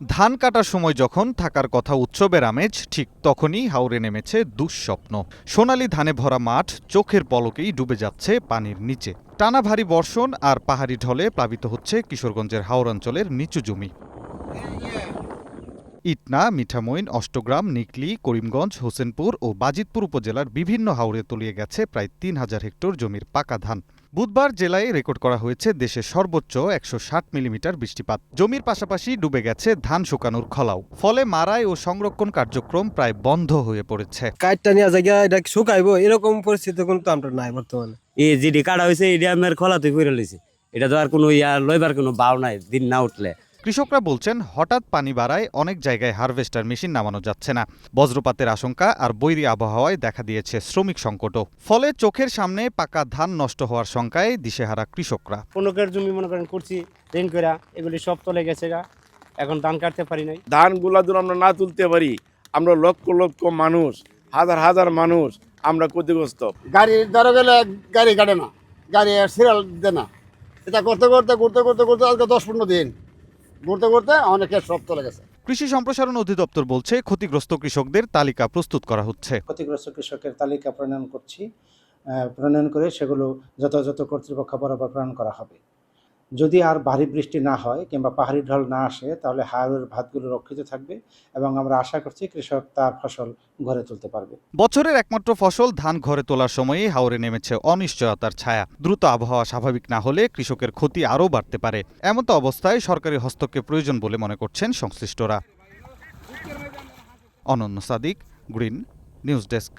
ধান কাটার সময় যখন থাকার কথা উৎসবের আমেজ, ঠিক তখনই হাওরে নেমেছে দুঃস্বপ্ন। সোনালি ধানে ভরা মাঠ চোখের পলকেই ডুবে যাচ্ছে পানির নিচে। টানা ভারী বর্ষণ আর পাহাড়ি ঢলে প্লাবিত হচ্ছে কিশোরগঞ্জের হাওরাঞ্চলের নিচু জমি। ইটনা, মিঠামইন, অষ্টগ্রাম, নিকলী, করিমগঞ্জ, হোসেনপুর ও বাজিতপুর উপজেলার বিভিন্ন হাওরে তলিয়ে গেছে প্রায় ৩,০০০ হেক্টর জমির পাকা ধান। বুধবার জেলায় রেকর্ড করা হয়েছে দেশের সর্বোচ্চ ১৬০ মিলিমিটার বৃষ্টিপাত। জমির পাশাপাশি ডুবে গেছে ধান শুকানোর খলাও। ফলে মাড়াই ও সংরক্ষণ কার্যক্রম প্রায় বন্ধ হয়ে পড়েছে। কাঠটা নিয়ে জায়গা এটা শুকাইবো এরকম পরিস্থিতি কিন্তু আমরা নাই বর্তমানে। এই যেটি কাটা হয়েছে এটা আমার খলাতে করে লইছে। এটা তো আর কোনো লইবার কোনো বাও নাই দিন না উঠলে। কৃষকরা বলছেন, হঠাৎ পানি বাড়ায় অনেক জায়গায় হারভেস্টার মেশিন নামানো যাচ্ছে না। বজ্রপাতের আশঙ্কা আর বৈরী আবহাওয়ায় দেখা দিয়েছে শ্রমিক সংকটও। ফলে চোখের সামনে পাকা ধান নষ্ট হওয়ার শঙ্কায় দিশেহারা কৃষকরা। পনেরোকের জমি মনে করেন করছি ঋণ করে, এগুলি সব চলে গেছে গা, এখন ধান কাটতে পারি নাই। ধানগুলা যদি আমরা না তুলতে পারি, আমরা লক্ষ লক্ষ মানুষ, হাজার হাজার মানুষ আমরা ক্ষতিগ্রস্ত। গাড়ি ধরে গেলে গাড়ি কাটে না, গাড়ি সিরিয়াল দেয় না। এটা করতে করতে ঘুরতে করতে করতে আজকে 10-15 দিন ঘুরতে ঘুরতে অনেকের সব চলে গেছে। কৃষি সম্প্রসারণ অধিদপ্তর বলছে, ক্ষতিগ্রস্ত কৃষকদের তালিকা প্রস্তুত করা হচ্ছে। ক্ষতিগ্রস্ত কৃষকের তালিকা প্রণয়ন করে সেগুলো যথাযথ কর্তৃপক্ষ বরাবর প্রেরণ করা হবে। যদি আর ভারী বৃষ্টি না হয় কিংবা পাহাড়ি ঢল না আসে, তাহলে হাওরের ভাতগুলো রক্ষিত থাকবে এবং আমরা আশা করছি কৃষক তার ফসল ঘরে তুলতে পারবে। বছরের একমাত্র ফসল ধান ঘরে তোলার সময়েই হাওরে নেমেছে অনিশ্চয়তার ছায়া। দ্রুত আবহাওয়া স্বাভাবিক না হলে কৃষকের ক্ষতি আরও বাড়তে পারে। এমতো অবস্থায় সরকারি হস্তক্ষেপ প্রয়োজন বলে মনে করছেন সংশ্লিষ্টরা। অনন্য সাদিক, গ্রিন নিউজ ডেস্ক।